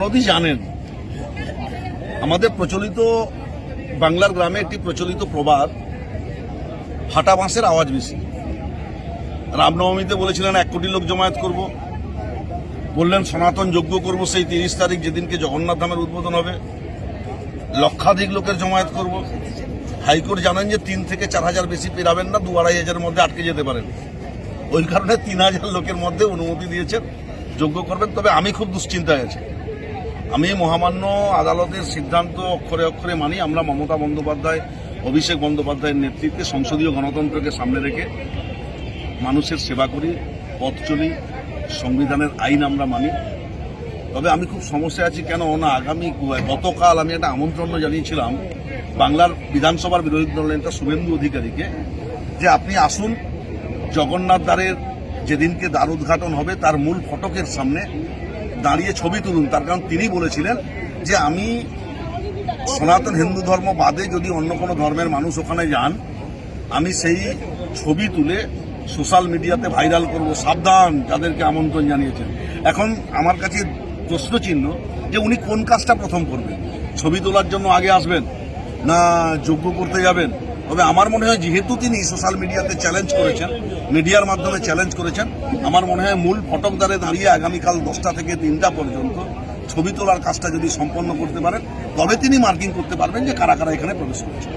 আপনারা জানেন আমাদের প্রচলিত বাংলার গ্রামে একটি প্রচলিত প্রবাদ, ফাটা বাঁশের আওয়াজ বেশি। রামনবমীতে বলেছিলেন 1 কোটি লোক জমায়েত করব, বললেন সনাতন যজ্ঞ করব সেই 30 তারিখ যেদিনকে জগন্নাথ ধামের উদ্বোধন হবে, লক্ষাধিক লোকের জমায়েত করব। হাইকোর্ট জানেন যে 3 থেকে 4 হাজার বেশি পেরাবেন না, 2-2.5 হাজারের মধ্যে আটকে যেতে পারেন। ওই কারণে 3,000 লোকের মধ্যে অনুমতি দিয়েছেন, যজ্ঞ করবেন। তবে আমি খুব দুশ্চিন্তায় আছি। আমি মহামান্য আদালতের সিদ্ধান্ত অক্ষরে অক্ষরে মানি। আমরা মমতা বন্দ্যোপাধ্যায়, অভিষেক বন্দ্যোপাধ্যায়ের নেতৃত্বে সংসদীয় গণতন্ত্রকে সামনে রেখে মানুষের সেবা করি, পথ চলি, সংবিধানের আইন আমরা মানি। তবে আমি খুব সমস্যা আছি কেন না, গতকাল আমি একটা আমন্ত্রণ জানিয়েছিলাম বাংলার বিধানসভার বিরোধী দল নেতা শুভেন্দু অধিকারীকে, যে আপনি আসুন জগন্নাথ দ্বারের যেদিনকে দ্বার উদ্ঘাটন হবে তার মূল ফটকের সামনে দাঁড়িয়ে ছবি তুলুন। তার কারণ তিনি বলেছিলেন যে আমি সনাতন হিন্দু ধর্ম বাদে যদি অন্য কোনো ধর্মের মানুষ ওখানে যান, আমি সেই ছবি তুলে সোশ্যাল মিডিয়াতে ভাইরাল করব। সাবধান যাদেরকে আমন্ত্রণ জানিয়েছেন। এখন আমার কাছে প্রশ্নচিহ্ন যে উনি কোন কাজটা প্রথম করবেন, ছবি তোলার জন্য আগে আসবেন না যজ্ঞ করতে যাবেন। তবে আমার মনে হয় যেহেতু তিনি সোশ্যাল মিডিয়াতে চ্যালেঞ্জ করেছেন, মিডিয়ার মাধ্যমে চ্যালেঞ্জ করেছেন, আমার মনে হয় মূল ফটকদারে দাঁড়িয়ে আগামীকাল 10টা থেকে 3টা পর্যন্ত ছবি তোলার কাজটা যদি সম্পন্ন করতে পারেন, তবে তিনি মার্কিং করতে পারবেন যে কারা কারা এখানে প্রবেশ করেছেন।